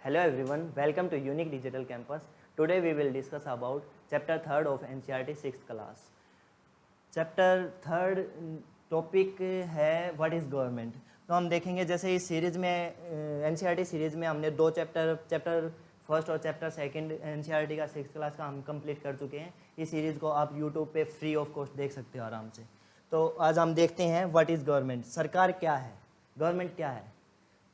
Hello everyone, welcome to Unique Digital Campus. Today we will discuss about chapter 3rd of NCERT 6th class. Chapter third topic है what is government. तो हम देखेंगे जैसे इस series में NCERT series में हमने दो चैप्टर फर्स्ट और चैप्टर सेकंड एनसीईआरटी का 6th क्लास का हम कंप्लीट कर चुके हैं। इस सीरीज़ को आप यूट्यूब पे फ्री ऑफ कॉस्ट देख सकते हो आराम से। तो आज हम देखते हैं व्हाट इज़ गवर्नमेंट, सरकार क्या है, गवर्नमेंट क्या है।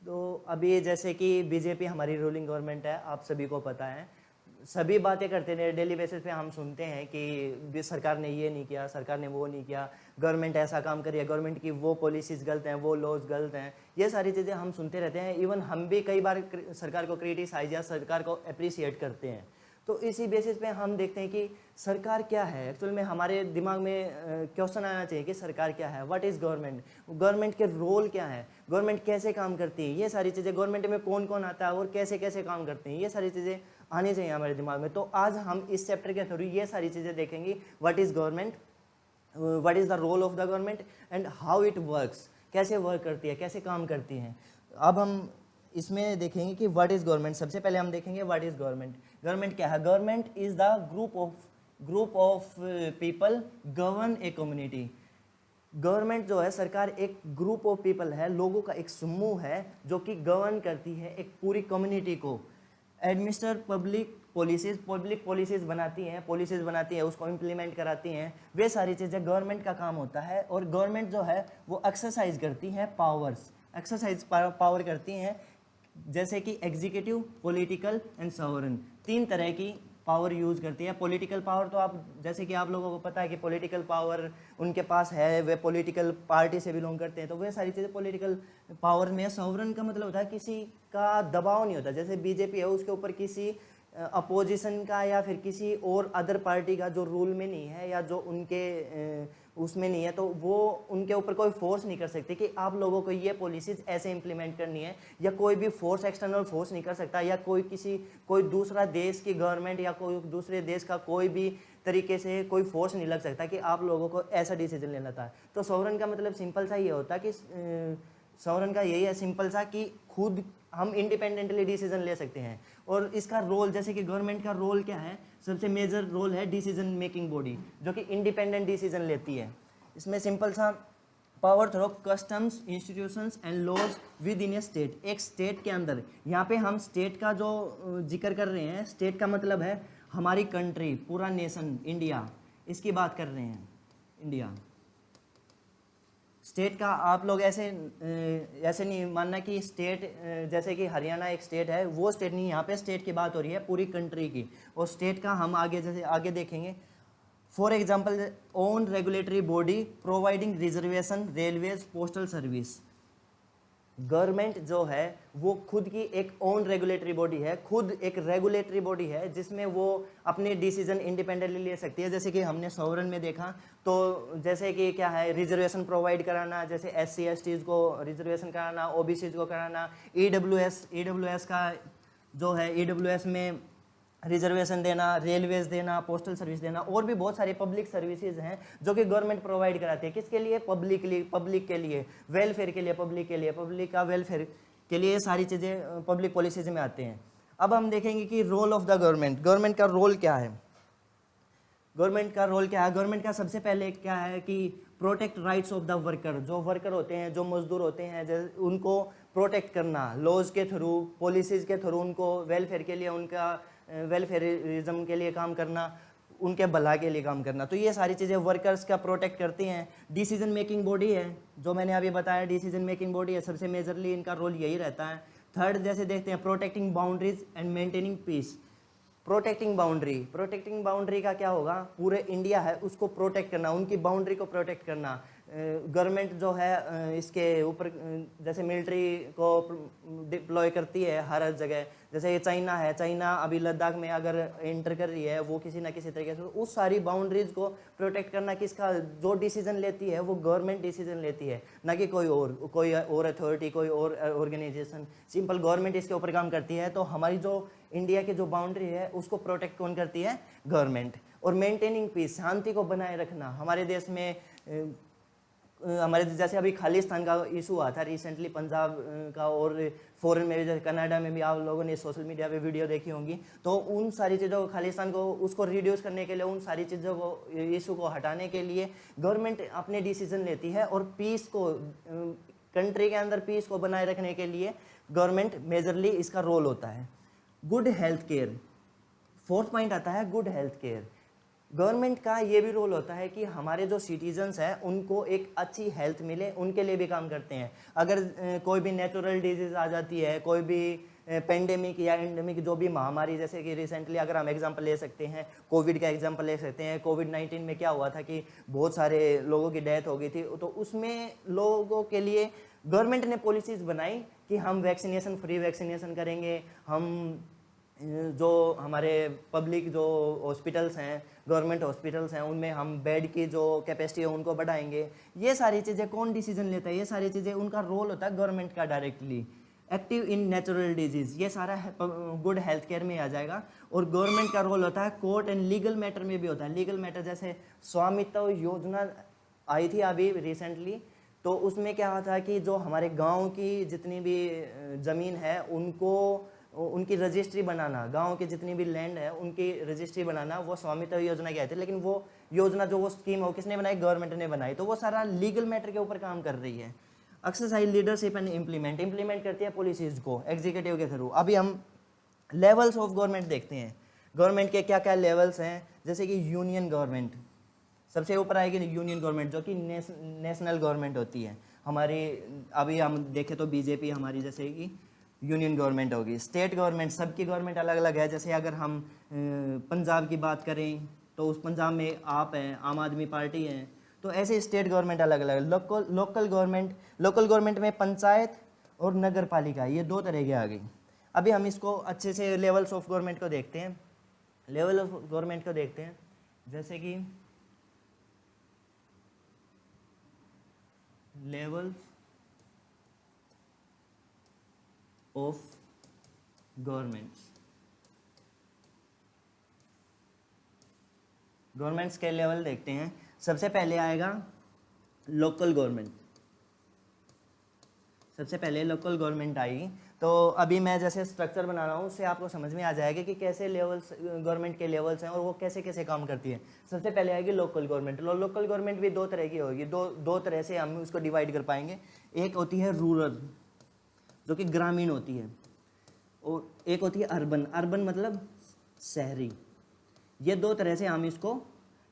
तो अभी जैसे कि बीजेपी हमारी रूलिंग गवर्नमेंट है, आप सभी को पता है, सभी बातें करते हैं डेली बेसिस पे। हम सुनते हैं कि सरकार ने ये नहीं किया, सरकार ने वो नहीं किया, गवर्नमेंट ऐसा काम कर रही है, गवर्नमेंट की वो पॉलिसीज़ गलत हैं, वो लॉज गलत हैं, ये सारी चीज़ें हम सुनते रहते हैं। इवन हम भी कई बार सरकार को क्रिटिसाइज या सरकार को अप्रिसिएट करते हैं। तो इसी बेसिस पे हम देखते हैं कि सरकार क्या है। एक्चुअल में हमारे दिमाग में क्वेश्चन आना चाहिए कि सरकार क्या है, व्हाट इज़ गवर्नमेंट, गवर्नमेंट के रोल क्या है, गवर्नमेंट कैसे काम करती है, ये सारी चीज़ें, गवर्नमेंट में कौन कौन आता है और कैसे कैसे काम करते हैं, ये सारी चीज़ें आनी चाहिए हमारे दिमाग में। तो आज हम इस चैप्टर के थ्रू ये सारी चीज़ें देखेंगे, what is government, what is the role of the government and how it works, कैसे वर्क करती है, कैसे काम करती हैं। अब हम इसमें देखेंगे कि व्हाट इज़ गवर्नमेंट। सबसे पहले हम देखेंगे व्हाट इज़ गवर्नमेंट। गवर्नमेंट क्या है? Government is the group of people govern a community. Government जो है, सरकार एक ग्रुप ऑफ पीपल है, लोगों का एक समूह है जो कि गवर्न करती है एक पूरी कम्युनिटी को। एडमिनिस्टर पब्लिक पॉलिसीज़ बनाती हैं, उसको इम्प्लीमेंट कराती हैं, वे सारी चीज़ें गवर्नमेंट का काम होता है। और गवर्नमेंट जो है वो एक्सरसाइज करती है पावर करती हैं, जैसे कि एग्जीक्यूटिव, पॉलिटिकल एंड सॉवरन, तीन तरह की पावर यूज़ करती है। पॉलिटिकल पावर तो आप जैसे कि आप लोगों को पता है कि पॉलिटिकल पावर उनके पास है, वे पॉलिटिकल पार्टी से बिलोंग करते हैं, तो वे सारी चीज़ें पॉलिटिकल पावर में। सॉवरन का मतलब होता है किसी का दबाव नहीं होता, जैसे बीजेपी है उसके ऊपर किसी अपोजिशन का या फिर किसी और अदर पार्टी का जो रूल में नहीं है या जो उनके उसमें नहीं है, तो वो उनके ऊपर कोई फोर्स नहीं कर सकते कि आप लोगों को ये पॉलिसीज़ ऐसे इम्प्लीमेंट करनी है, या कोई भी फोर्स, एक्सटर्नल फोर्स नहीं कर सकता, या कोई दूसरा देश की गवर्नमेंट या कोई दूसरे देश का कोई भी तरीके से कोई फोर्स नहीं लग सकता कि आप लोगों को ऐसा डिसीजन लेना था। तो सॉवरन का मतलब सिंपल सा ये होता है कि सॉवरन का यही है सिंपल सा कि खुद हम इंडिपेंडेंटली डिसीजन ले सकते हैं। और इसका रोल, जैसे कि गवर्नमेंट का रोल क्या है, सबसे मेजर रोल है डिसीजन मेकिंग बॉडी, जो कि इंडिपेंडेंट डिसीजन लेती है। इसमें सिंपल सा power through customs, institutions and laws within a state, एक स्टेट के अंदर। यहाँ पे हम स्टेट का जो जिक्र कर रहे हैं, स्टेट का मतलब है हमारी कंट्री, पूरा नेशन, इंडिया, इसकी बात कर रहे हैं, इंडिया। स्टेट का आप लोग ऐसे नहीं मानना कि स्टेट जैसे कि हरियाणा एक स्टेट है, वो स्टेट नहीं, यहाँ पे स्टेट की बात हो रही है पूरी कंट्री की। और स्टेट का हम आगे देखेंगे। For example, own regulatory body providing reservation, railways, postal service. Government जो है वो खुद की एक ओन रेगुलेटरी बॉडी है, खुद एक रेगुलेटरी बॉडी है जिसमें वो अपने डिसीजन इंडिपेंडेंटली ले सकती है। जैसे कि हमने सॉवरन में देखा, तो जैसे कि क्या है, रिजर्वेशन प्रोवाइड कराना, जैसे SC STs को रिजर्वेशन कराना, OBCs को कराना, EWS का जो है EWS में रिजर्वेशन देना, रेलवेज देना, पोस्टल सर्विस देना, और भी बहुत सारी पब्लिक सर्विसेज हैं जो कि गवर्नमेंट प्रोवाइड कराती है। किसके लिए? पब्लिक के लिए, वेलफेयर के लिए, पब्लिक का वेलफेयर के लिए, ये सारी चीज़ें पब्लिक पॉलिसीज में आते हैं। अब हम देखेंगे कि रोल ऑफ द गवर्नमेंट का रोल क्या है। गवर्नमेंट का सबसे पहले क्या है कि protect rights of the worker, जो वर्कर होते हैं, जो मजदूर होते हैं, उनको प्रोटेक्ट करना, लॉज के थ्रू, पॉलिसीज़ के थ्रू उनको वेलफेयर के लिए, उनका वेलफेयरिज्म के लिए काम करना, उनके भला के लिए काम करना। तो ये सारी चीज़ें वर्कर्स का प्रोटेक्ट करती हैं। डिसीजन मेकिंग बॉडी है, जो मैंने अभी बताया, डिसीजन मेकिंग बॉडी है, सबसे मेजरली इनका रोल यही रहता है। थर्ड जैसे देखते हैं, protecting boundaries and maintaining peace. Protecting boundary का क्या होगा, पूरे इंडिया है उसको प्रोटेक्ट करना, उनकी बाउंड्री को प्रोटेक्ट करना। गवर्नमेंट जो है इसके ऊपर जैसे मिलिट्री को डिप्लॉय करती है हर जगह। जैसे ये चाइना है, चाइना अभी लद्दाख में अगर एंटर कर रही है, वो किसी ना किसी तरीके से उस सारी बाउंड्रीज को प्रोटेक्ट करना किसका, जो डिसीजन लेती है वो गवर्नमेंट डिसीजन लेती है, ना कि कोई और अथॉरिटी, कोई और ऑर्गेनाइजेशन। सिंपल गवर्नमेंट इसके ऊपर काम करती है। तो हमारी जो इंडिया की जो बाउंड्री है उसको प्रोटेक्ट कौन करती है? गवर्नमेंट। और मेंटेनिंग पीस, शांति को बनाए रखना। हमारे देश में हमारे जैसे अभी खालिस्तान का इशू हुआ था रिसेंटली पंजाब का, और फॉरेन में भी जैसे कनाडा में भी आप लोगों ने सोशल मीडिया पे वीडियो देखी होंगी। तो उन सारी चीज़ों को, खालिस्तान को उसको रिड्यूस करने के लिए, उन सारी चीज़ों को, इशू को हटाने के लिए गवर्नमेंट अपने डिसीजन लेती है, और पीस को, कंट्री के अंदर पीस को बनाए रखने के लिए गवर्नमेंट मेजरली इसका रोल होता है। Good health care, fourth point आता है गुड हेल्थ केयर। गवर्नमेंट का ये भी रोल होता है कि हमारे जो सिटीजन्स हैं उनको एक अच्छी हेल्थ मिले, उनके लिए भी काम करते हैं। अगर कोई भी नेचुरल डिजीज़ आ जाती है, कोई भी पेंडेमिक या एंडेमिक जो भी महामारी, जैसे कि रिसेंटली अगर हम एग्जांपल ले सकते हैं, कोविड का एग्जांपल ले सकते हैं। कोविड-19 में क्या हुआ था कि बहुत सारे लोगों की डेथ हो गई थी। तो उसमें लोगों के लिए गवर्नमेंट ने पॉलिसीज़ बनाई कि हम वैक्सीनेशन, फ्री वैक्सीनेशन करेंगे, हम जो हमारे पब्लिक जो हॉस्पिटल्स हैं, गवर्नमेंट हॉस्पिटल्स हैं, उनमें हम बेड की जो कैपेसिटी है उनको बढ़ाएंगे। ये सारी चीज़ें कौन डिसीजन लेता है? ये सारी चीज़ें, उनका रोल होता है गवर्नमेंट का directly. Active in natural disease, ये सारा गुड हेल्थ केयर में आ जाएगा। और गवर्नमेंट का रोल होता है कोर्ट एंड लीगल मैटर में भी होता है। लीगल मैटर जैसे स्वामित्व योजना आई थी अभी रिसेंटली, तो उसमें क्या था कि जो हमारे गाँव की जितनी भी ज़मीन है उनको, उनकी रजिस्ट्री बनाना, गांव की जितनी भी लैंड है उनकी रजिस्ट्री बनाना, वो स्वामित्व योजना की आई थी। लेकिन वो योजना, जो वो स्कीम है, वो किसने बनाई? गवर्नमेंट ने बनाई। तो वो सारा लीगल मैटर के ऊपर काम कर रही है। एक्सरसाइज लीडरशिप एंड इम्प्लीमेंट करती है पॉलिसीज़ को एग्जीक्यूटिव के थ्रू। अभी हम लेवल्स ऑफ गवर्नमेंट देखते हैं, गवर्नमेंट के क्या क्या लेवल्स हैं। जैसे कि यूनियन गवर्नमेंट सबसे ऊपर आएगी, यूनियन गवर्नमेंट जो कि नेशनल गवर्नमेंट होती है हमारी। अभी हम देखें तो बीजेपी हमारी जैसे कि यूनियन गवर्नमेंट होगी। स्टेट गवर्नमेंट, सबकी गवर्नमेंट अलग अलग है। जैसे अगर हम पंजाब की बात करें तो उस पंजाब में आप हैं, आम आदमी पार्टी है। तो ऐसे स्टेट गवर्नमेंट अलग अलग है। लोकल गवर्नमेंट में पंचायत और नगर पालिका, ये दो तरह की आ गई। अभी हम इसको अच्छे से लेवल्स ऑफ गवर्नमेंट को देखते हैं। लेवल ऑफ गवर्नमेंट को देखते हैं, जैसे कि लेवल्स ऑफ गवर्नमेंट्स के लेवल देखते हैं। सबसे पहले आएगा लोकल गवर्नमेंट। सबसे पहले लोकल गवर्नमेंट आएगी। तो अभी मैं जैसे स्ट्रक्चर बना रहा हूँ, उससे आपको समझ में आ जाएगा कि कैसे लेवल्स, गवर्नमेंट के लेवल्स हैं और वो कैसे कैसे काम करती है। सबसे पहले आएगी लोकल गवर्नमेंट। लोकल गवर्नमेंट भी दो तरह की होगी, दो तरह से हम उसको डिवाइड कर पाएंगे। एक होती है रूरल, जो कि ग्रामीण होती है, और एक होती है अर्बन। अर्बन मतलब शहरी। ये दो तरह से हम इसको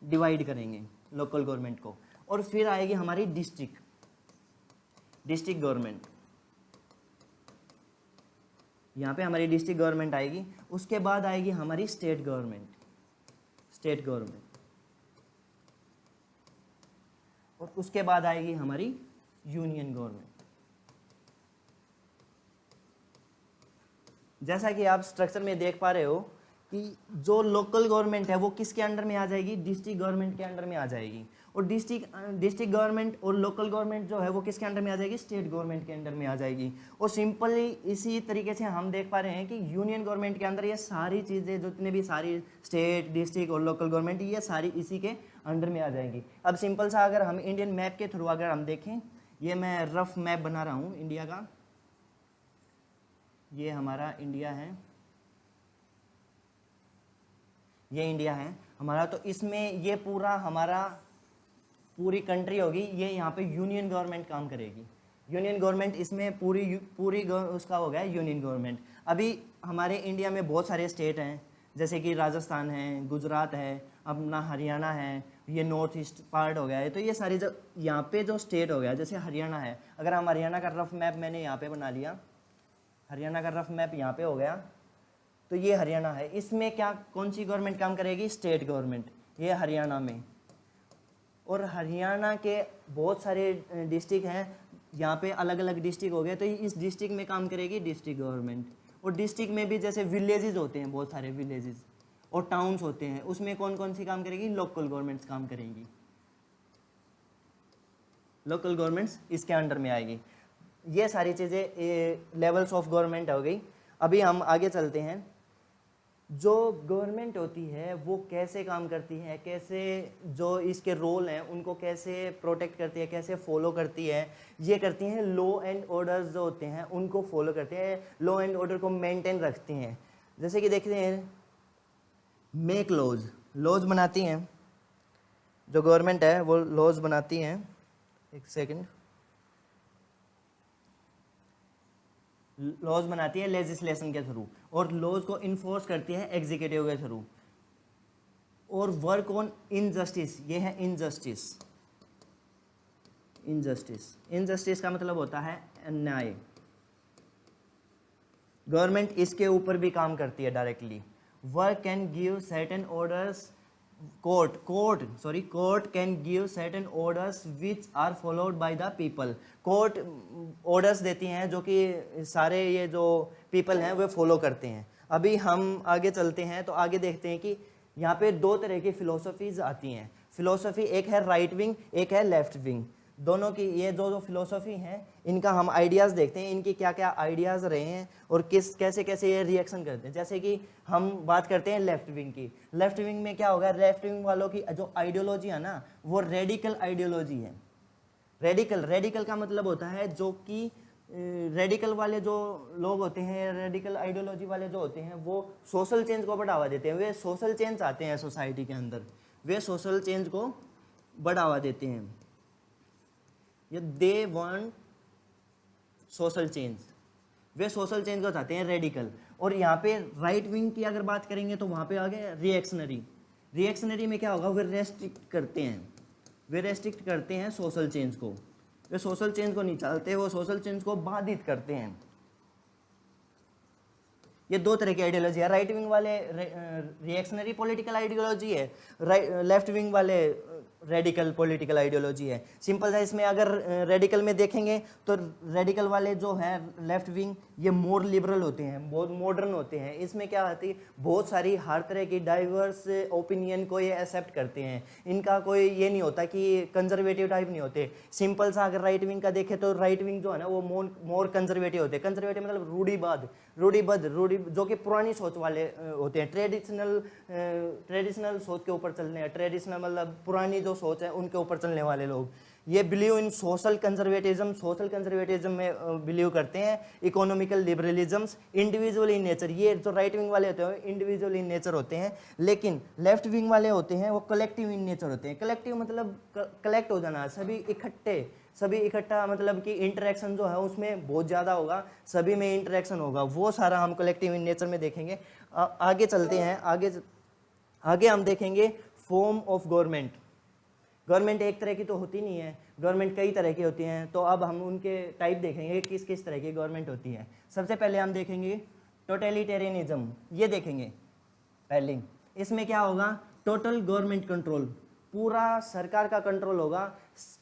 डिवाइड करेंगे लोकल गवर्नमेंट को। और फिर आएगी हमारी डिस्ट्रिक्ट गवर्नमेंट। यहाँ पे हमारी डिस्ट्रिक्ट गवर्नमेंट आएगी। उसके बाद आएगी हमारी स्टेट गवर्नमेंट। और उसके बाद आएगी हमारी यूनियन गवर्नमेंट। जैसा कि आप स्ट्रक्चर में देख पा रहे हो कि जो लोकल गवर्नमेंट है वो किसके अंडर में आ जाएगी? डिस्ट्रिक्ट गवर्नमेंट के अंडर में आ जाएगी। और डिस्ट्रिक्ट गवर्नमेंट और लोकल गवर्नमेंट जो है वो किसके अंडर में आ जाएगी? स्टेट गवर्नमेंट के अंडर में आ जाएगी। और सिंपली इसी तरीके से हम देख पा रहे हैं कि यूनियन गवर्नमेंट के अंदर ये सारी चीज़ें, जितने भी सारी स्टेट, डिस्ट्रिक्ट और लोकल गवर्नमेंट, ये सारी इसी के अंडर में आ जाएंगी। अब सिंपल सा अगर हम इंडियन मैप के थ्रू अगर हम देखें, ये मैं रफ मैप बना रहा हूँ इंडिया का। ये हमारा इंडिया है, ये इंडिया है हमारा। तो इसमें ये पूरा हमारा पूरी कंट्री होगी, ये यहाँ पे यूनियन गवर्नमेंट काम करेगी। यूनियन गवर्नमेंट इसमें पूरी उसका हो गया यूनियन गवर्नमेंट। अभी हमारे इंडिया में बहुत सारे स्टेट हैं, जैसे कि राजस्थान है, गुजरात है, अपना हरियाणा है, ये नॉर्थ ईस्ट पार्ट हो गया है। तो ये सारी जो यहाँ पे जो स्टेट हो गया, जैसे हरियाणा है, अगर हम हरियाणा का रफ मैप मैंने यहाँ पे बना लिया, हरियाणा का रफ मैप यहाँ पे हो गया, तो ये हरियाणा है। इसमें क्या, कौन सी गवर्नमेंट काम करेगी? स्टेट गवर्नमेंट, ये हरियाणा में। और हरियाणा के बहुत सारे डिस्ट्रिक्ट हैं, यहाँ पे अलग अलग डिस्ट्रिक्ट हो गए, तो इस डिस्ट्रिक्ट में काम करेगी डिस्ट्रिक्ट गवर्नमेंट। और डिस्ट्रिक्ट में भी जैसे विलेजेस होते हैं, बहुत सारे विलेजेस और टाउन्स होते हैं, उसमें कौन कौन सी काम करेगी? लोकल गवर्नमेंट्स काम करेंगी। लोकल गवर्नमेंट्स इसके अंडर में आएगी। ये सारी चीज़ें लेवल्स ऑफ गवर्नमेंट हो गई। अभी हम आगे चलते हैं। जो गवर्नमेंट होती है वो कैसे काम करती है, कैसे जो इसके रोल हैं उनको कैसे प्रोटेक्ट करती है, कैसे फॉलो करती है, ये करती हैं लॉ एंड ऑर्डर्स जो होते हैं उनको फॉलो करते हैं, लॉ एंड ऑर्डर को मेंटेन रखती हैं। जैसे कि देखते हैं मेक लॉज, लॉज बनाती हैं, जो गवर्नमेंट है वो लॉज बनाती हैं। एक सेकंड, लॉज बनाती है लेजिस्लेशन के थ्रू और लॉज को इन्फोर्स करती है एग्जीक्यूटिव के थ्रू। और वर्क ऑन इनजस्टिस, ये है इनजस्टिस। इनजस्टिस, इनजस्टिस का मतलब होता है अन्याय। गवर्नमेंट इसके ऊपर भी काम करती है directly. Work can give certain orders, court can give certain orders which are followed by the people. Court orders देती हैं जो कि सारे ये जो पीपल हैं वो फॉलो करते हैं। अभी हम आगे चलते हैं तो आगे देखते हैं कि यहाँ पे दो तरह की फिलोसफीज आती हैं। फिलोसफी एक है राइट विंग, एक है लेफ्ट विंग। दोनों की ये जो फिलोसफी हैं इनका हम आइडियाज़ देखते हैं, इनकी क्या क्या आइडियाज़ रहे हैं और कैसे कैसे ये रिएक्शन करते हैं। जैसे कि हम बात करते हैं लेफ्ट विंग की। लेफ्ट विंग में क्या होगा, लेफ्ट विंग वालों की जो आइडियोलॉजी है ना वो रेडिकल आइडियोलॉजी है। रेडिकल का मतलब होता है जो कि रेडिकल वाले जो लोग होते हैं, रेडिकल आइडियोलॉजी वाले जो होते हैं वो सोशल चेंज को बढ़ावा देते हैं। वे सोशल चेंज चाहते हैं सोसाइटी के अंदर, वे सोशल चेंज को बढ़ावा देते हैं। ये they want social change, way social change को चाहते हैं रेडिकल। और यहाँ पे राइट विंग की अगर बात करेंगे तो वहाँ पे आ गया रिएक्शनरी। रिएक्शनरी में क्या होगा, वे रेस्ट्रिक्ट करते हैं सोशल चेंज को। वे सोशल चेंज को नहीं चाहते, वो सोशल चेंज को बाधित करते हैं। ये दो तरह की आइडियोलॉजी है। राइट विंग वाले रिएक्शनरी पॉलिटिकल आइडियोलॉजी है, लेफ्ट विंग वाले रेडिकल पॉलिटिकल आइडियोलॉजी है। सिंपल है, इसमें अगर रेडिकल में देखेंगे तो रेडिकल वाले जो हैं लेफ्ट विंग ये मोर लिबरल होते हैं, बहुत मॉडर्न होते हैं। इसमें क्या होती है, बहुत सारी हर तरह की डाइवर्स ओपिनियन को ये एक्सेप्ट करते हैं। इनका कोई ये नहीं होता कि कंजर्वेटिव टाइप नहीं होते। सिंपल सा अगर राइट विंग का देखें तो राइट विंग जो है ना वो मोर कंजर्वेटिव होते हैं। कंजर्वेटिव मतलब रूढ़िबद्ध जो कि पुरानी सोच वाले होते हैं। ट्रेडिशनल सोच के ऊपर चलने, ट्रेडिशनल मतलब पुरानी जो सोच है उनके ऊपर चलने वाले लोग। ये बिलीव इन सोशल कंजर्वेटिज्म में बिलीव करते हैं। Economical liberalisms, individual in nature. ये जो राइट विंग वाले होते हैं इंडिविजुअल इन नेचर होते हैं, लेकिन लेफ्ट विंग वाले होते हैं वो कलेक्टिव इन नेचर होते हैं। कलेक्टिव मतलब कलेक्ट हो जाना, सभी इकट्ठा, मतलब कि इंटरेक्शन जो है उसमें बहुत ज़्यादा होगा, सभी में इंटरेक्शन होगा, वो सारा हम कलेक्टिव इन नेचर में देखेंगे। आगे चलते हैं, आगे हम देखेंगे फॉर्म ऑफ गवर्नमेंट। गवर्नमेंट एक तरह की तो होती नहीं है, गवर्नमेंट कई तरह की होती हैं। तो अब हम उनके टाइप देखेंगे किस किस तरह की गवर्नमेंट होती है। सबसे पहले हम देखेंगे टोटलिटेरियनिज्म, ये देखेंगे पहले। इसमें क्या होगा, टोटल गवर्नमेंट कंट्रोल, पूरा सरकार का कंट्रोल होगा।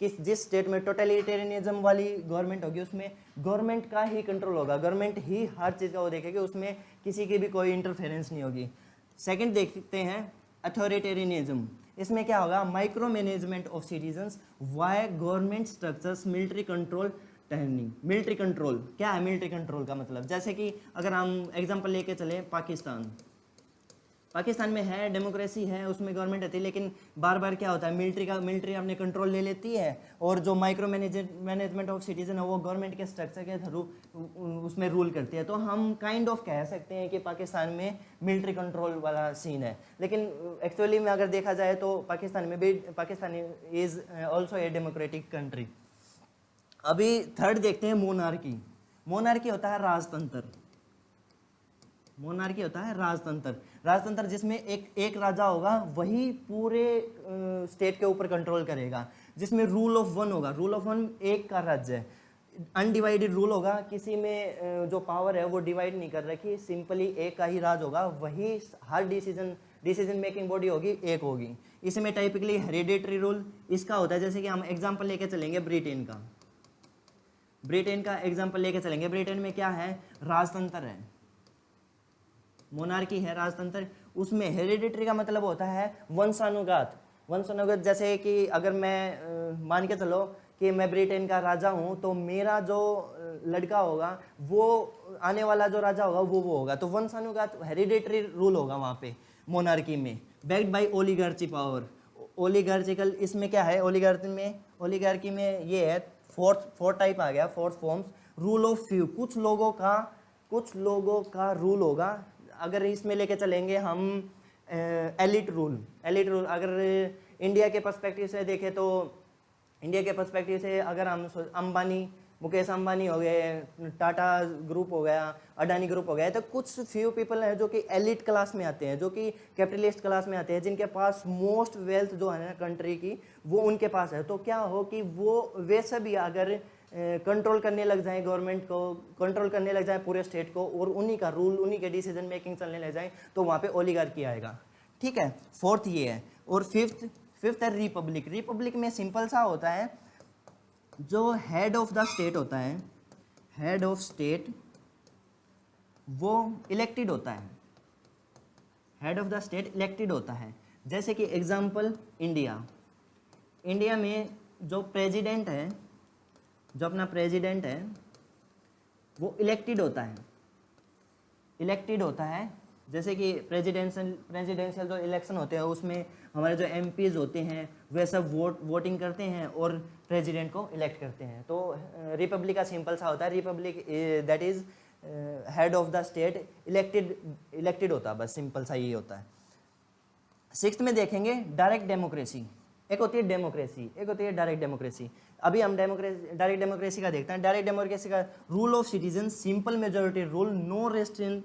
जिस स्टेट में टोटलिटेरियनिज्म वाली गवर्नमेंट होगी उसमें गवर्नमेंट का ही कंट्रोल होगा, गवर्नमेंट ही हर चीज़ का वो देखेगी, उसमें किसी की भी कोई इंटरफेरेंस नहीं होगी। सेकंड देखते हैं अथॉरिटेरियनिज्म। इसमें क्या होगा, micro management of citizens why government structures, military control turning. Military control क्या है, मिलिट्री कंट्रोल का मतलब जैसे कि अगर हम एग्जांपल लेके चले पाकिस्तान में है, डेमोक्रेसी है, उसमें गवर्नमेंट रहती है, लेकिन बार बार क्या होता है, मिलिट्री अपने कंट्रोल ले लेती है और जो माइक्रो मैनेजमेंट ऑफ सिटीजन है वो गवर्नमेंट के स्ट्रक्चर के थ्रू उसमें रूल करती है। तो हम काइंड ऑफ कह सकते हैं कि पाकिस्तान में मिलिट्री कंट्रोल वाला सीन है, लेकिन एक्चुअली में अगर देखा जाए तो Pakistan is also a democratic country. अभी थर्ड देखते हैं मोनार्की। मोनार्की होता है राजतंत्र। मोनार्की होता है राजतंत्र जिसमें एक राजा होगा, वही पूरे स्टेट के ऊपर कंट्रोल करेगा, जिसमें रूल ऑफ वन होगा। रूल ऑफ वन, एक का राज्य है, अनडिवाइडेड रूल होगा, किसी में जो पावर है वो डिवाइड नहीं कर रखी, सिंपली एक का ही राज होगा, वही हर डिसीजन मेकिंग बॉडी होगी, एक होगी। इसमें टाइपिकली हेरिडेटरी रूल इसका होता है। जैसे कि हम एग्जाम्पल लेके चलेंगे ब्रिटेन का एग्जाम्पल लेके चलेंगे। ब्रिटेन में क्या है, राजतंत्र है, मोनार्की है, राजतंत्र। उसमें हेरिडिटरी का मतलब होता है वंशानुगत। जैसे कि अगर मैं मान के चलो कि मैं ब्रिटेन का राजा हूँ, तो मेरा जो लड़का होगा वो आने वाला जो राजा होगा वो होगा, तो वंशानुगत हेरिडेटरी रूल होगा वहाँ पे मोनार्की में, बैक्ड बाय ओलिगार्ची पावर। ओलिगार्चिकल इसमें क्या है, ओलिगार्की में ये है फोर्थ टाइप आ गया, fourth forms. Rule of few, कुछ लोगों का रूल होगा। अगर इसमें लेके चलेंगे हम एलिट रूल। अगर इंडिया के पर्सपेक्टिव से देखें तो इंडिया के पर्सपेक्टिव से अगर हम मुकेश अंबानी हो गए, टाटा ग्रुप हो गया, अडानी ग्रुप हो गया, तो कुछ फ्यू पीपल हैं जो कि एलिट क्लास में आते हैं, जो कि कैपिटलिस्ट क्लास में आते हैं, जिनके पास मोस्ट वेल्थ जो है ना कंट्री की वो उनके पास है। तो क्या हो कि वो वैसे भी अगर कंट्रोल करने लग जाए गवर्नमेंट को, कंट्रोल करने लग जाए पूरे स्टेट को, और उन्हीं का रूल, उन्हीं के डिसीजन मेकिंग चलने लग जाए, तो वहाँ पे ओलिगार्की आएगा। ठीक है, फोर्थ ये है। और फिफ्थ है रिपब्लिक। रिपब्लिक में सिंपल सा होता है, जो हेड ऑफ द स्टेट होता है, हेड ऑफ स्टेट वो इलेक्टेड होता है, head of the state elected होता है। जैसे कि एग्जांपल इंडिया में जो प्रेसिडेंट है, जो अपना प्रेसिडेंट है वो इलेक्टेड होता है। जैसे कि प्रेसिडेंशियल जो इलेक्शन होते हैं उसमें हमारे जो एमपीज होते हैं वे सब वोटिंग करते हैं और प्रेसिडेंट को इलेक्ट करते हैं। तो रिपब्लिक का सिंपल सा होता है, Republic that is head of the state elected होता है, बस सिंपल सा ये होता है। सिक्स्थ में देखेंगे डायरेक्ट डेमोक्रेसी। एक होती है डेमोक्रेसी, एक होती है डायरेक्ट डेमोक्रेसी। अभी हम डायरेक्ट डेमोक्रेसी का देखते हैं। डायरेक्ट डेमोक्रेसी का rule of citizen, simple majority rule, no restriction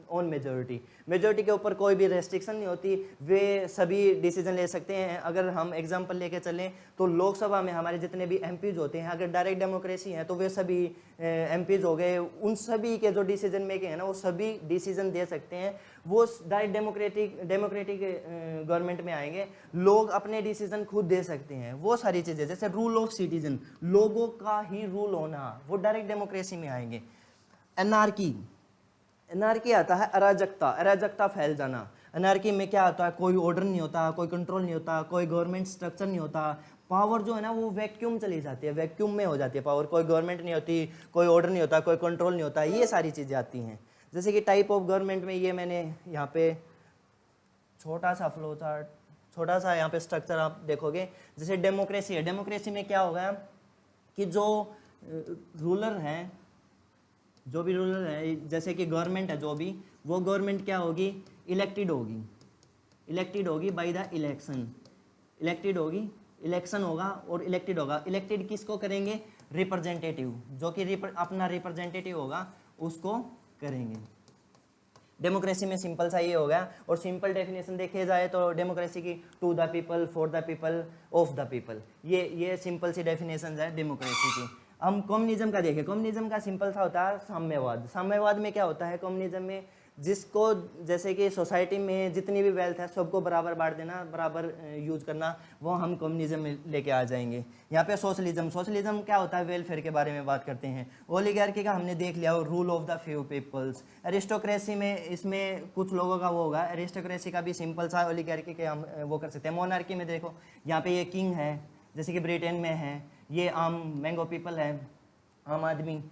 on majority के ऊपर कोई भी रेस्ट्रिक्शन नहीं होती, वे सभी डिसीजन ले सकते हैं। अगर हम एग्जांपल लेके चलें तो लोकसभा में हमारे जितने भी एमपीज होते हैं, अगर डायरेक्ट डेमोक्रेसी है तो वे सभी एमपीज हो गए, उन सभी के जो डिसीजन मेकिंग है ना वो सभी डिसीजन दे सकते हैं। वो डायरेक्ट डेमोक्रेटिक गवर्नमेंट में आएंगे, लोग अपने डिसीजन खुद दे सकते हैं। वो सारी चीज़ें जैसे रूल ऑफ सिटीजन, लोगों का ही रूल होना, वो डायरेक्ट डेमोक्रेसी में आएंगे। एनार्की आता है अराजकता फैल जाना। एनार्की में क्या आता है, कोई ऑर्डर नहीं होता, कोई कंट्रोल नहीं होता, कोई गवर्नमेंट स्ट्रक्चर नहीं होता, पावर जो है ना वो वैक्यूम चली जाती है, वैक्यूम में हो जाती है पावर, कोई गवर्नमेंट नहीं होती, कोई ऑर्डर नहीं होता, कोई कंट्रोल नहीं होता, ये सारी चीज़ें आती हैं। जैसे कि टाइप ऑफ गवर्नमेंट में ये मैंने यहाँ पे छोटा सा यहाँ पे स्ट्रक्चर आप देखोगे। जैसे डेमोक्रेसी है, डेमोक्रेसी में क्या होगा कि जो रूलर हैं, जैसे कि गवर्नमेंट है जो भी, वो गवर्नमेंट क्या होगी, इलेक्टेड होगी बाय द इलेक्शन होगा और इलेक्टेड होगा। इलेक्टेड किसको करेंगे, रिप्रेजेंटेटिव, जो कि अपना रिप्रेजेंटेटिव होगा उसको करेंगे। डेमोक्रेसी में सिंपल सा ये होगा। और सिंपल डेफिनेशन देखे जाए तो डेमोक्रेसी की to the people, for the people, of the people, ये सिंपल सी डेफिनेशन है डेमोक्रेसी की। हम कम्युनिज्म का देखें, कम्युनिज्म का सिंपल सा होता है साम्यवाद में क्या होता है कम्युनिज्म में, जिसको जैसे कि सोसाइटी में जितनी भी वेल्थ है सबको बराबर बांट देना, बराबर यूज करना, वो हम कम्युनिज्म में लेके आ जाएंगे। यहाँ पे सोशलिज्म क्या होता है, वेलफेयर के बारे में बात करते हैं। ओलिगार्की का हमने देख लिया, rule of the few peoples. Aristocracy में इसमें कुछ लोगों का वो होगा, एरिस्टोक्रेसी का भी सिंपल सा ओलिगार्की के हम वो कर सकते हैं। मोनार्की में देखो यहाँ पे ये किंग है, जैसे कि ब्रिटेन में है, ये मैंगो पीपल है, आम आदमी,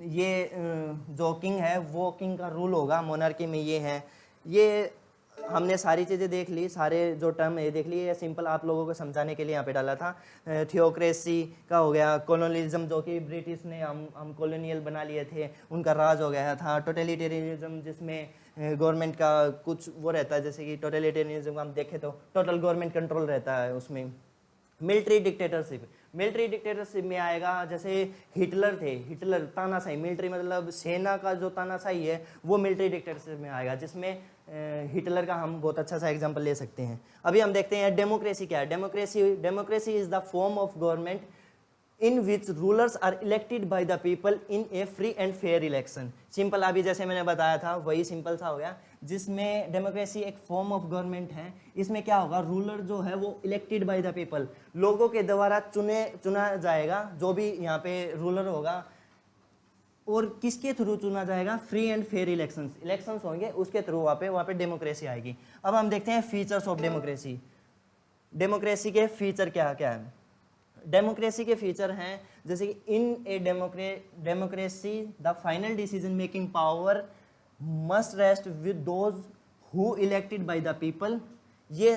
ये जो किंग है वो किंग का रूल होगा। मोनार्की में ये है। ये हमने सारी चीज़ें देख ली, सारे जो टर्म ये देख ली, ये सिंपल आप लोगों को समझाने के लिए यहाँ पे डाला था। थियोक्रेसी का हो गया, कॉलोनियलिज्म जो कि ब्रिटिश ने हम कॉलोनियल बना लिए थे, उनका राज हो गया था। टोटलिटेरियनिज्म जिसमें गवर्नमेंट का कुछ वो रहता है, जैसे कि टोटलिटेरियनिज्म हम देखें तो टोटल गवर्नमेंट कंट्रोल रहता है उसमें। मिलिट्री डिक्टेटरशिप में आएगा, जैसे हिटलर तानाशाही, मिलिट्री मतलब सेना का जो तानाशाही है वो मिलिट्री डिक्टेटरशिप में आएगा, जिसमें हिटलर का हम बहुत अच्छा सा एग्जांपल ले सकते हैं। अभी हम देखते हैं डेमोक्रेसी क्या है। Democracy is the form of government in which rulers are elected by the people in a free and fair election. Simple अभी जैसे मैंने बताया था वही सिंपल सा हो गया, जिसमें डेमोक्रेसी एक फॉर्म ऑफ गवर्नमेंट है। इसमें क्या होगा, रूलर जो है वो इलेक्टेड बाय द पीपल, लोगों के द्वारा चुना जाएगा जो भी यहाँ पे रूलर होगा। और किसके थ्रू चुना जाएगा, फ्री एंड फेयर इलेक्शंस होंगे, उसके थ्रू वहाँ पे डेमोक्रेसी आएगी। अब हम देखते हैं फीचर्स ऑफ डेमोक्रेसी के फीचर क्या क्या है। डेमोक्रेसी के फीचर हैं जैसे कि in a democracy the final decision making power must rest with those who elected by the people. ये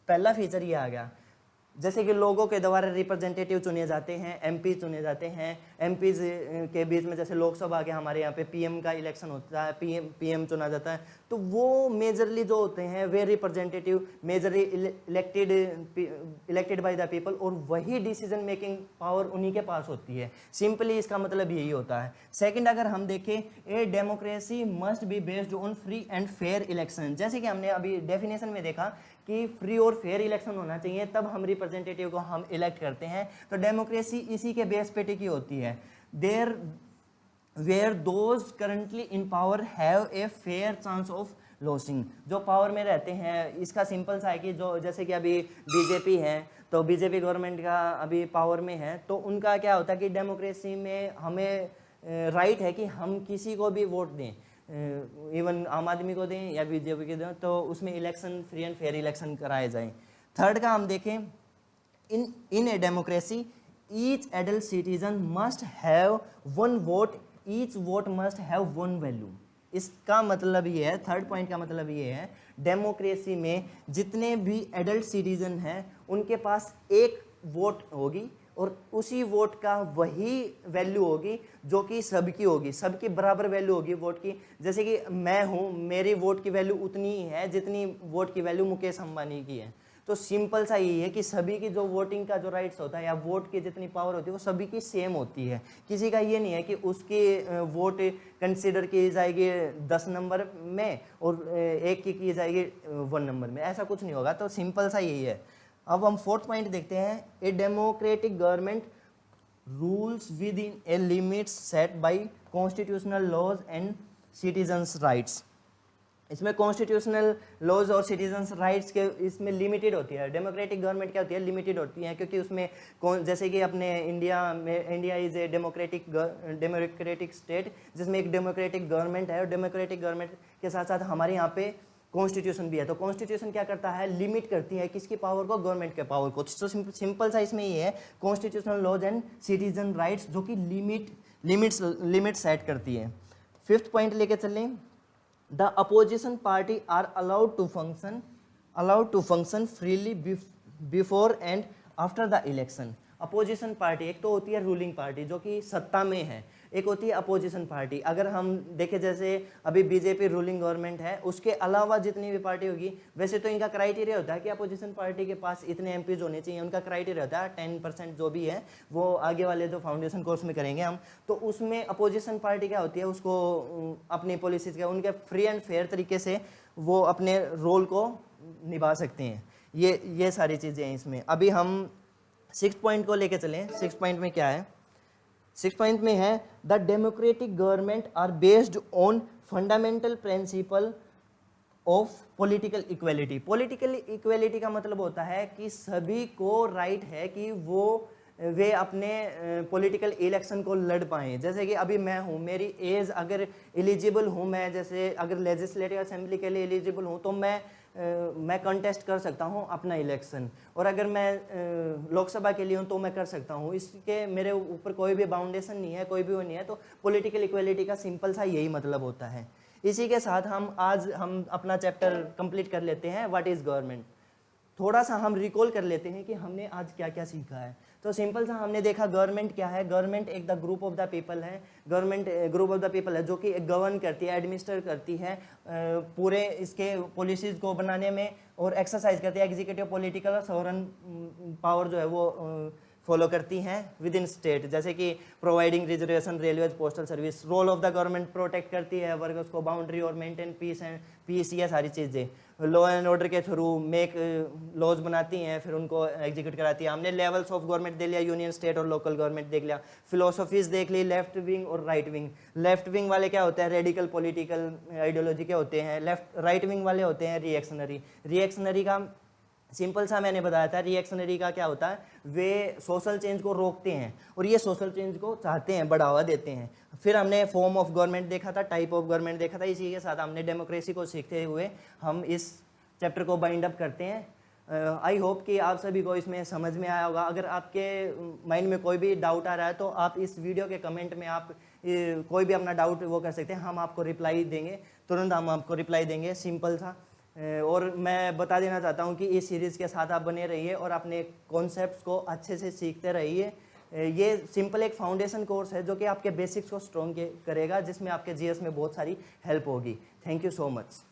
पहला फीचर ये आ गया, जैसे कि लोगों के द्वारा रिप्रेजेंटेटिव चुने जाते हैं, एमपी चुने जाते हैं, एमपीज के बीच में जैसे लोकसभा के हमारे यहाँ पे पीएम का इलेक्शन होता है, पीएम चुना जाता है, तो वो मेजरली जो होते हैं वे representative majorly elected by the people, और वही डिसीजन मेकिंग पावर उन्हीं के पास होती है। सिंपली इसका मतलब यही होता है। सेकंड, अगर हम देखें, a democracy must be based on free and fair election. जैसे कि हमने अभी डेफिनेशन में देखा कि फ्री और फेयर इलेक्शन होना चाहिए, तब हम रिप्रेजेंटेटिव को हम इलेक्ट करते हैं। तो डेमोक्रेसी इसी के बेस पे टिकी होती है। There were those currently in power have a fair chance of losing. जो पावर में रहते हैं, इसका सिंपल सा है कि जो जैसे कि अभी बीजेपी है, तो बीजेपी गवर्नमेंट का अभी पावर में है, तो उनका क्या होता है कि डेमोक्रेसी में हमें राइट है कि हम किसी को भी वोट दें, इवन आम आदमी को दें या बीजेपी को दें, तो उसमें election free and fair election कराए जाएं। थर्ड का हम देखें, in a democracy each adult citizen must have one vote, each vote must have one value. इसका मतलब ये है, थर्ड पॉइंट का मतलब ये है, डेमोक्रेसी में जितने भी एडल्ट सिटीजन हैं उनके पास एक वोट होगी, और उसी वोट का वही वैल्यू होगी जो कि सबकी होगी, सबकी बराबर वैल्यू होगी वोट की। जैसे कि मैं हूँ, मेरी वोट की वैल्यू उतनी ही है जितनी वोट की वैल्यू मुकेश अंबानी की है। तो सिंपल सा यही है कि सभी की जो वोटिंग का जो राइट्स होता है या वोट की जितनी पावर होती है वो सभी की सेम होती है। किसी का ये नहीं है कि उसकी वोट कंसिडर की जाएगी 10 नंबर में और एक की जाएगी 1 नंबर में, ऐसा कुछ नहीं होगा। तो सिंपल सा यही है। अब हम फोर्थ पॉइंट देखते हैं, a democratic government rules within a limits set by constitutional laws and citizens rights. इसमें कॉन्स्टिट्यूशनल लॉज और सिटीजन्स राइट्स के इसमें लिमिटेड होती है। डेमोक्रेटिक गवर्नमेंट क्या होती है, लिमिटेड होती है, क्योंकि उसमें जैसे कि अपने India is a democratic state, जिसमें एक डेमोक्रेटिक गवर्नमेंट है, और डेमोक्रेटिक गवर्नमेंट के साथ साथ हमारे यहाँ पे कॉन्स्टिट्यूशन भी है। तो कॉन्स्टिट्यूशन क्या करता है, लिमिट करती है किसकी पावर को, गवर्नमेंट के पावर को। तो सिंपल सा इसमें ये है, constitutional laws and citizen rights, जो कि लिमिट सेट करती है। फिफ्थ पॉइंट लेके चलें, the opposition party are allowed to function freely before and after the election. Opposition party एक तो होती है रूलिंग पार्टी जो कि सत्ता में है, एक होती है अपोजिशन पार्टी। अगर हम देखें जैसे अभी बीजेपी रूलिंग गवर्नमेंट है, उसके अलावा जितनी भी पार्टी होगी, वैसे तो इनका क्राइटेरिया होता है कि अपोजिशन पार्टी के पास इतने एमपीज होने चाहिए, उनका क्राइटेरिया होता है 10% जो भी है वो आगे वाले जो फाउंडेशन कोर्स में करेंगे हम। तो उसमें अपोजिशन पार्टी क्या होती है, उसको अपनी पॉलिसीज का उनके फ्री एंड फेयर तरीके से वो अपने रोल को निभा सकते हैं। ये सारी चीज़ें हैं इसमें। अभी हम 6 पॉइंट को लेके चलें। 6 पॉइंट में क्या है, 6 पॉइंट में है, the democratic government are based on fundamental principle of political equality. Political equality का मतलब होता है कि सभी को राइट है कि वे अपने पॉलिटिकल इलेक्शन को लड़ पाएँ। जैसे कि अभी मैं हूँ, मेरी एज अगर एलिजिबल हूँ, मैं जैसे अगर लेजिस्लेटिव असेंबली के लिए एलिजिबल हूँ तो मैं कंटेस्ट कर सकता हूँ अपना इलेक्शन, और अगर मैं लोकसभा के लिए हूँ तो मैं कर सकता हूँ। इसके मेरे ऊपर कोई भी बाउंडेशन नहीं है, कोई भी वो नहीं है। तो पॉलिटिकल इक्वेलिटी का सिंपल सा यही मतलब होता है। इसी के साथ हम अपना चैप्टर कंप्लीट कर लेते हैं, व्हाट इज़ गवर्नमेंट। थोड़ा सा हम रिकॉल कर लेते हैं कि हमने आज क्या क्या सीखा है। तो सिंपल सा हमने देखा गवर्नमेंट क्या है, गवर्नमेंट एक the group of the people है। Government group of the people है जो कि गवर्न करती है, एडमिनिस्टर करती है पूरे इसके पॉलिसीज़ को बनाने में, और एक्सरसाइज करती है एग्जीक्यूटिव, पॉलिटिकल और सॉवरन पावर जो है वो फॉलो करती हैं विद इन स्टेट। जैसे कि providing reservation, railways, postal service. Role of the government protect करती है वर्कर्स को, बाउंड्री और मेंटेन पीस ये सारी चीज़ें। लॉ एंड ऑर्डर के थ्रू मेक लॉज बनाती हैं, फिर उनको एग्जीक्यूट कराती है। हमने लेवल्स ऑफ गवर्नमेंट देख लिया, यूनियन, स्टेट और लोकल गवर्नमेंट देख लिया। फिलोसफीज देख ली, लेफ्ट विंग और राइट विंग। लेफ्ट विंग वाले क्या होते हैं, रेडिकल पॉलिटिकल आइडियोलॉजी के होते हैं। राइट विंग वाले होते हैं रिएक्शनरी। रिएक्शनरी का सिंपल सा मैंने बताया था, रिएक्शनरी का क्या होता है, वे सोशल चेंज को रोकते हैं और ये सोशल चेंज को चाहते हैं, बढ़ावा देते हैं। फिर हमने फॉर्म ऑफ गवर्नमेंट देखा था, टाइप ऑफ गवर्नमेंट देखा था। इसी के साथ हमने डेमोक्रेसी को सीखते हुए हम इस चैप्टर को बाइंड अप करते हैं। आई होप कि आप सभी को इसमें समझ में आया होगा। अगर आपके माइंड में कोई भी डाउट आ रहा है तो आप इस वीडियो के कमेंट में आप कोई भी अपना डाउट वो कर सकते हैं, हम आपको रिप्लाई देंगे, तुरंत हम आपको रिप्लाई देंगे, सिंपल सा। और मैं बता देना चाहता हूँ कि इस सीरीज़ के साथ आप बने रहिए और अपने कॉन्सेप्ट्स को अच्छे से सीखते रहिए। ये सिंपल एक फाउंडेशन कोर्स है जो कि आपके बेसिक्स को स्ट्रॉन्ग करेगा, जिसमें आपके जीएस में बहुत सारी हेल्प होगी। Thank you so much.